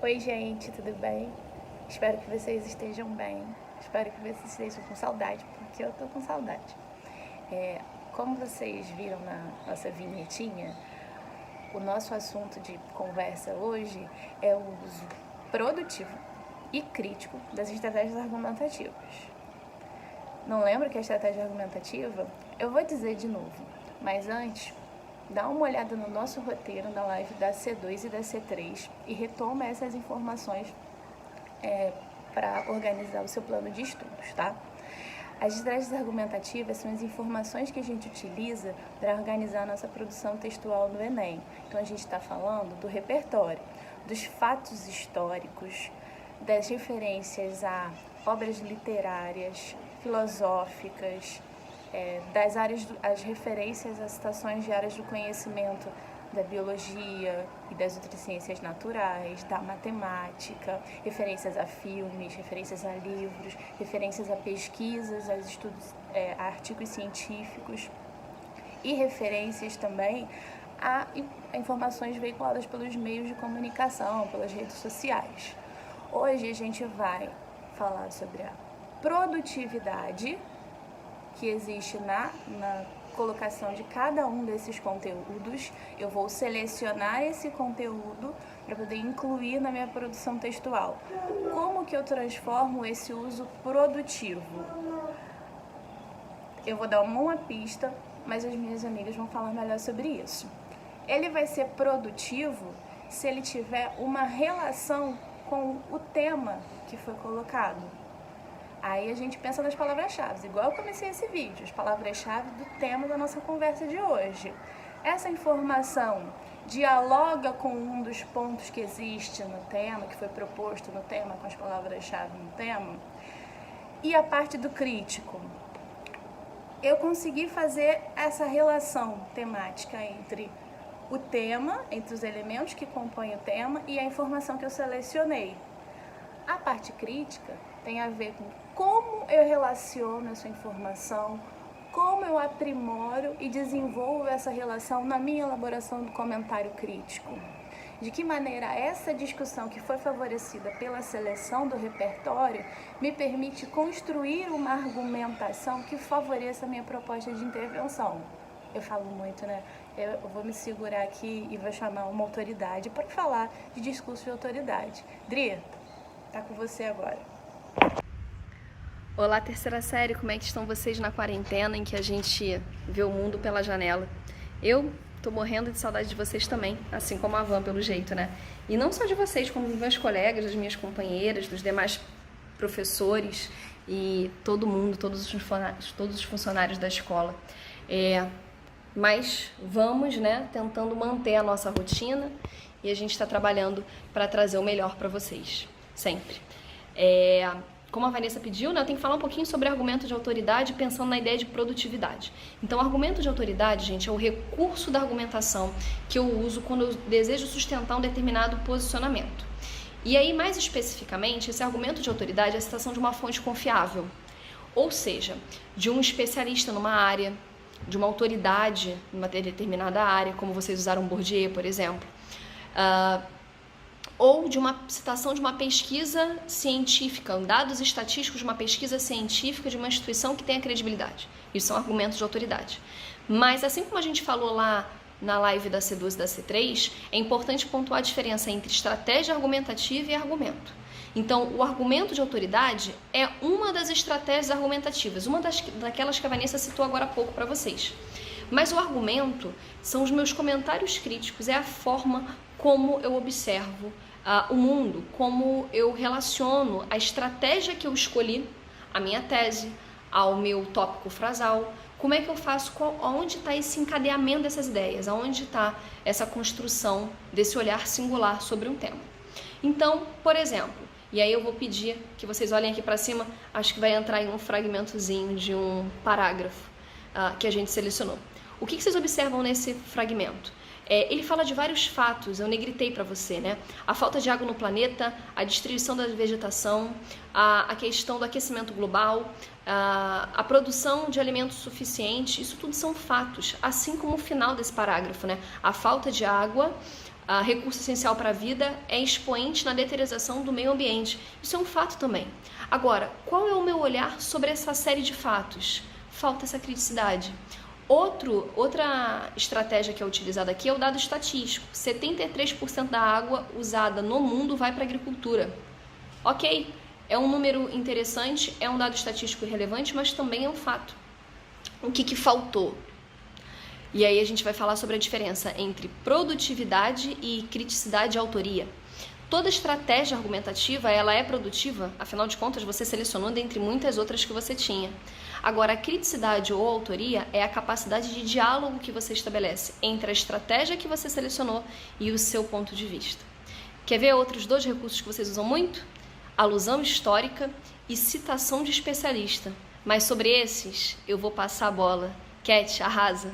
Oi, gente, tudo bem? Espero que vocês estejam bem. Espero que vocês estejam com saudade, porque eu tô com saudade. Como vocês viram na nossa vinhetinha, o nosso assunto de conversa hoje é o uso produtivo e crítico das estratégias argumentativas. Não lembra que é estratégia argumentativa? Eu vou dizer de novo, mas antes, dá uma olhada no nosso roteiro da live da C2 e da C3 e retoma essas informações para organizar o seu plano de estudos, tá? As estratégias argumentativas são as informações que a gente utiliza para organizar a nossa produção textual no Enem. Então, a gente está falando do repertório, dos fatos históricos, das referências a obras literárias, filosóficas, as referências às citações de áreas do conhecimento da biologia e das outras ciências naturais, da matemática, referências a filmes, referências a livros, referências a pesquisas, a estudos, a artigos científicos e referências também a informações veiculadas pelos meios de comunicação, pelas redes sociais. Hoje a gente vai falar sobre a produtividade que existe na colocação de cada um desses conteúdos. Eu vou selecionar esse conteúdo para poder incluir na minha produção textual. Como que eu transformo esse uso produtivo? Eu vou dar uma pista, mas as minhas amigas vão falar melhor sobre isso. Ele vai ser produtivo se ele tiver uma relação com o tema que foi colocado. Aí a gente pensa nas palavras-chave, igual eu comecei esse vídeo, as palavras-chave do tema da nossa conversa de hoje. Essa informação dialoga com um dos pontos que existe no tema, que foi proposto no tema, com as palavras-chave no tema. E a parte do crítico. Eu consegui fazer essa relação temática entre o tema, entre os elementos que compõem o tema e a informação que eu selecionei. A parte crítica tem a ver com como eu relaciono essa informação, como eu aprimoro e desenvolvo essa relação na minha elaboração do comentário crítico. De que maneira essa discussão que foi favorecida pela seleção do repertório me permite construir uma argumentação que favoreça a minha proposta de intervenção. Eu falo muito, né? Eu vou me segurar aqui e vou chamar uma autoridade para falar de discurso de autoridade. Dri, tá com você agora. Olá, terceira série, como é que estão vocês na quarentena em que a gente vê o mundo pela janela? Eu tô morrendo de saudade de vocês também, assim como a Van, pelo jeito, né? E não só de vocês, como dos meus colegas, das minhas companheiras, dos demais professores e todo mundo, todos os funcionários da escola. Mas vamos, né, tentando manter a nossa rotina e a gente está trabalhando para trazer o melhor para vocês, sempre. Como a Vanessa pediu, né, eu tenho que falar um pouquinho sobre argumento de autoridade pensando na ideia de produtividade. Então, argumento de autoridade, gente, é o recurso da argumentação que eu uso quando eu desejo sustentar um determinado posicionamento. E aí, mais especificamente, esse argumento de autoridade é a citação de uma fonte confiável, ou seja, de um especialista numa área, de uma autoridade numa determinada área, como vocês usaram Bourdieu, por exemplo, ou de uma citação de uma pesquisa científica, dados estatísticos de uma pesquisa científica de uma instituição que tenha credibilidade. Isso são argumentos de autoridade. Mas, assim como a gente falou lá na live da C2 e da C3, é importante pontuar a diferença entre estratégia argumentativa e argumento. Então, o argumento de autoridade é uma das estratégias argumentativas, uma daquelas que a Vanessa citou agora há pouco para vocês. Mas o argumento são os meus comentários críticos, é a forma como eu observo o mundo, como eu relaciono a estratégia que eu escolhi, a minha tese, ao meu tópico frasal, como é que eu faço, onde está esse encadeamento dessas ideias, aonde está essa construção desse olhar singular sobre um tema. Então, por exemplo, e aí eu vou pedir que vocês olhem aqui para cima, acho que vai entrar em um fragmentozinho de um parágrafo que a gente selecionou. O que vocês observam nesse fragmento? Ele fala de vários fatos, eu negritei para você, né? A falta de água no planeta, a destruição da vegetação, a questão do aquecimento global, a produção de alimentos suficientes, isso tudo são fatos, assim como o final desse parágrafo, né? A falta de água, recurso essencial para a vida, é expoente na deterioração do meio ambiente. Isso é um fato também. Agora, qual é o meu olhar sobre essa série de fatos? Falta essa criticidade. Outra estratégia que é utilizada aqui é o dado estatístico. 73% da água usada no mundo vai para a agricultura. Ok, é um número interessante, é um dado estatístico relevante, mas também é um fato. O que faltou? E aí a gente vai falar sobre a diferença entre produtividade e criticidade e autoria. Toda estratégia argumentativa, ela é produtiva, afinal de contas você selecionou dentre muitas outras que você tinha. Agora, a criticidade ou autoria é a capacidade de diálogo que você estabelece entre a estratégia que você selecionou e o seu ponto de vista. Quer ver outros 2 recursos que vocês usam muito? Alusão histórica e citação de especialista. Mas sobre esses, eu vou passar a bola. Cat, arrasa.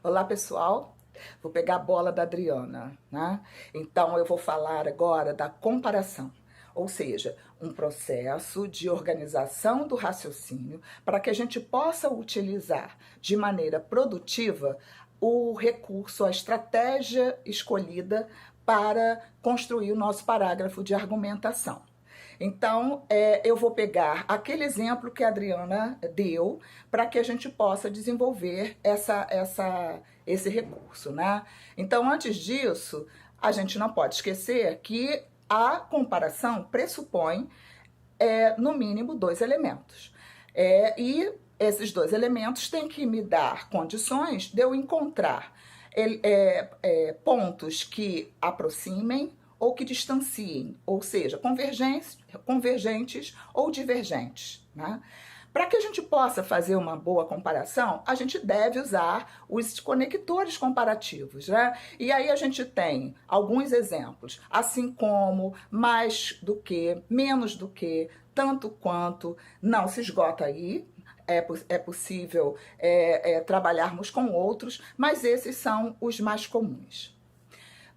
Olá, pessoal. Vou pegar a bola da Adriana, né? Então, eu vou falar agora da comparação, ou seja, um processo de organização do raciocínio para que a gente possa utilizar de maneira produtiva o recurso, a estratégia escolhida para construir o nosso parágrafo de argumentação. Então, eu vou pegar aquele exemplo que a Adriana deu para que a gente possa desenvolver esse recurso, né? Então, antes disso, a gente não pode esquecer que a comparação pressupõe, no mínimo, 2 elementos. E esses 2 elementos têm que me dar condições de eu encontrar pontos que aproximem ou que distanciem, ou seja, convergentes ou divergentes, né? Para que a gente possa fazer uma boa comparação, a gente deve usar os conectores comparativos, né? E aí a gente tem alguns exemplos, assim como, mais do que, menos do que, tanto quanto, não se esgota aí. É possível trabalharmos com outros, mas esses são os mais comuns.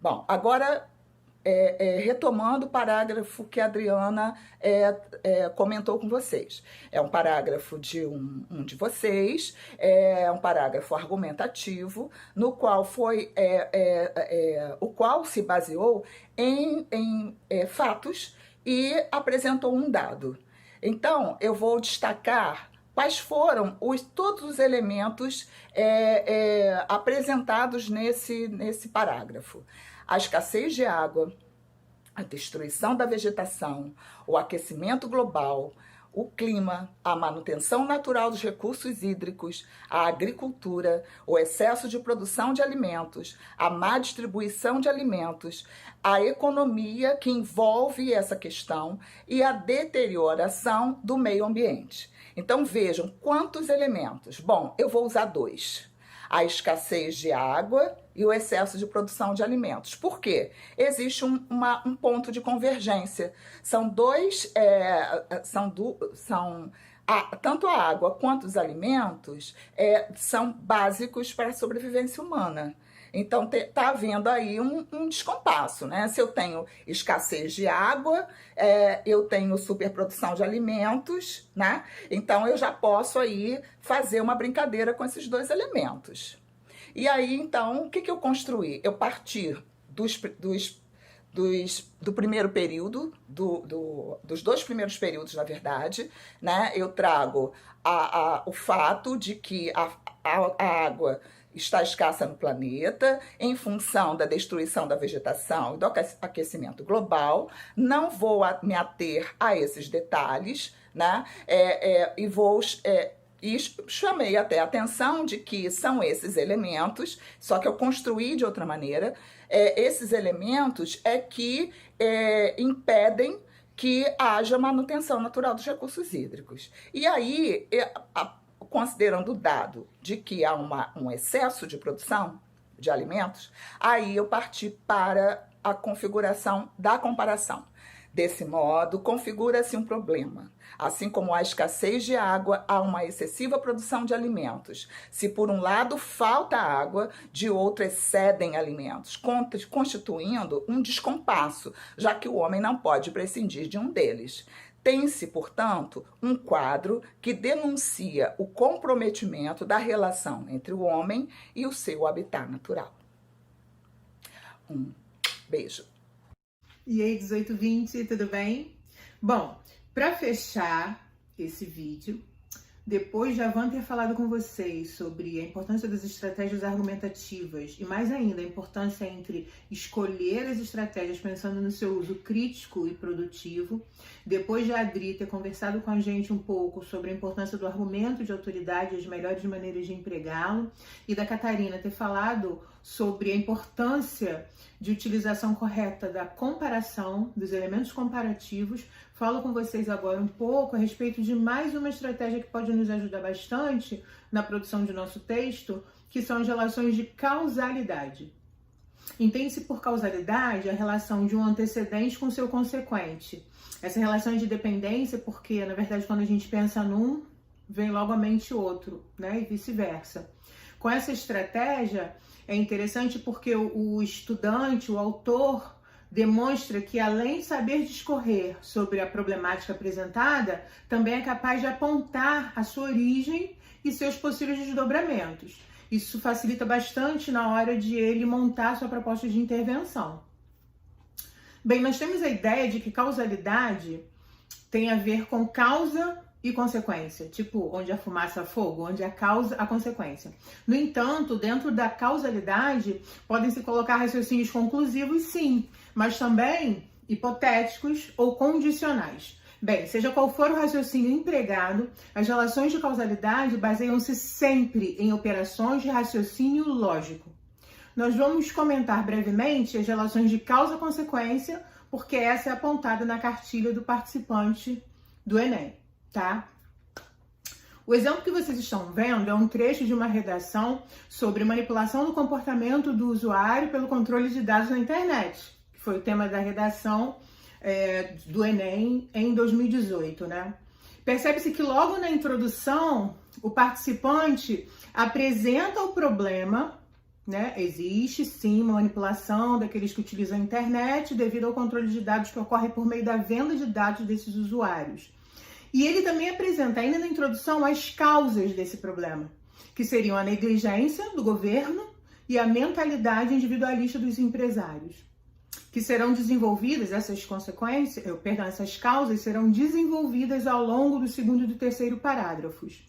Bom, agora retomando o parágrafo que a Adriana comentou com vocês. É um parágrafo de um de vocês, é um parágrafo argumentativo, no qual o qual se baseou em fatos e apresentou um dado. Então, eu vou destacar quais foram todos os elementos apresentados nesse parágrafo. A escassez de água, a destruição da vegetação, o aquecimento global, o clima, a manutenção natural dos recursos hídricos, a agricultura, o excesso de produção de alimentos, a má distribuição de alimentos, a economia que envolve essa questão e a deterioração do meio ambiente. Então vejam quantos elementos. Bom, eu vou usar 2. A escassez de água e o excesso de produção de alimentos. Por quê? Existe um ponto de convergência. Tanto a água quanto os alimentos são básicos para a sobrevivência humana. Então, tá havendo aí um descompasso, né? Se eu tenho escassez de água, eu tenho superprodução de alimentos, né? Então, eu já posso aí fazer uma brincadeira com esses 2 elementos. E aí, então, o que eu construí? Eu parti do primeiro período, dos 2 primeiros períodos, na verdade, né? Eu trago o fato de que a água está escassa no planeta em função da destruição da vegetação e do aquecimento global. Não vou me ater a esses detalhes, né? E chamei até a atenção de que são esses elementos, só que eu construí de outra maneira, esses elementos que impedem que haja manutenção natural dos recursos hídricos. E aí, considerando o dado de que há um excesso de produção de alimentos, aí eu parti para a configuração da comparação. Desse modo, configura-se um problema. Assim como há escassez de água, há uma excessiva produção de alimentos. Se por um lado falta água, de outro excedem alimentos, constituindo um descompasso, já que o homem não pode prescindir de um deles. Tem-se, portanto, um quadro que denuncia o comprometimento da relação entre o homem e o seu habitat natural. Um beijo. E aí, 1820, tudo bem? Bom, para fechar esse vídeo, depois de Avan ter falado com vocês sobre a importância das estratégias argumentativas e mais ainda a importância entre escolher as estratégias pensando no seu uso crítico e produtivo, depois de a Adri ter conversado com a gente um pouco sobre a importância do argumento de autoridade e as melhores maneiras de empregá-lo, e da Catarina ter falado sobre a importância de utilização correta da comparação, dos elementos comparativos, falo com vocês agora um pouco a respeito de mais uma estratégia que pode nos ajudar bastante na produção de nosso texto, que são as relações de causalidade. Entende-se por causalidade a relação de um antecedente com seu consequente. Essa relação é de dependência porque, na verdade, quando a gente pensa num, vem logo à mente outro, né? E vice-versa. Com essa estratégia, é interessante porque o estudante, o autor, demonstra que, além de saber discorrer sobre a problemática apresentada, também é capaz de apontar a sua origem e seus possíveis desdobramentos. Isso facilita bastante na hora de ele montar sua proposta de intervenção. Bem, nós temos a ideia de que causalidade tem a ver com causa e consequência, tipo, onde a fumaça fogo, onde a causa, a consequência. No entanto, dentro da causalidade, podem se colocar raciocínios conclusivos, sim, mas também hipotéticos ou condicionais. Bem, seja qual for o raciocínio empregado, as relações de causalidade baseiam-se sempre em operações de raciocínio lógico. Nós vamos comentar brevemente as relações de causa-consequência, porque essa é apontada na cartilha do participante do Enem. Tá? O exemplo que vocês estão vendo é um trecho de uma redação sobre manipulação do comportamento do usuário pelo controle de dados na internet, que foi o tema da redação do Enem em 2018, né? Percebe-se que logo na introdução o participante apresenta o problema, né? Existe sim uma manipulação daqueles que utilizam a internet devido ao controle de dados que ocorre por meio da venda de dados desses usuários. E ele também apresenta, ainda na introdução, as causas desse problema, que seriam a negligência do governo e a mentalidade individualista dos empresários, que serão desenvolvidas, essas causas serão desenvolvidas ao longo do segundo e do terceiro parágrafos.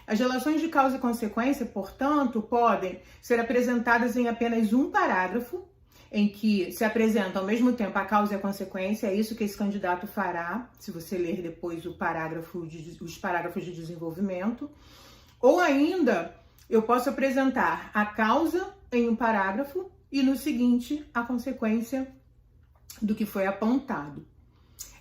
As relações de causa e consequência, portanto, podem ser apresentadas em apenas um parágrafo, em que se apresenta ao mesmo tempo a causa e a consequência. É isso que esse candidato fará, se você ler depois os parágrafos de desenvolvimento. Ou ainda, eu posso apresentar a causa em um parágrafo e no seguinte a consequência do que foi apontado.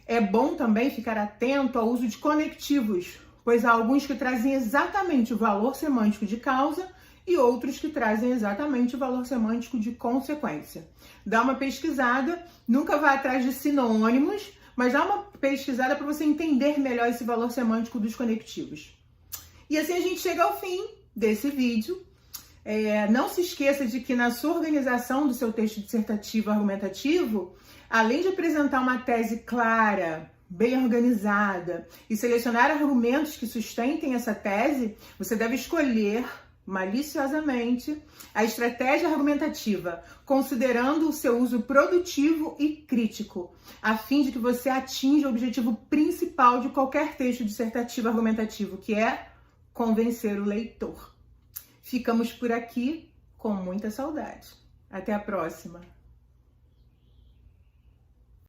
É bom também ficar atento ao uso de conectivos, pois há alguns que trazem exatamente o valor semântico de causa e outros que trazem exatamente o valor semântico de consequência. Dá uma pesquisada, nunca vá atrás de sinônimos, mas dá uma pesquisada para você entender melhor esse valor semântico dos conectivos. E assim a gente chega ao fim desse vídeo. Não se esqueça de que na sua organização do seu texto dissertativo argumentativo, além de apresentar uma tese clara, bem organizada e selecionar argumentos que sustentem essa tese, você deve escolher maliciosamente a estratégia argumentativa, considerando o seu uso produtivo e crítico, a fim de que você atinja o objetivo principal de qualquer texto dissertativo argumentativo, que é convencer o leitor. Ficamos por aqui com muita saudade. Até a próxima!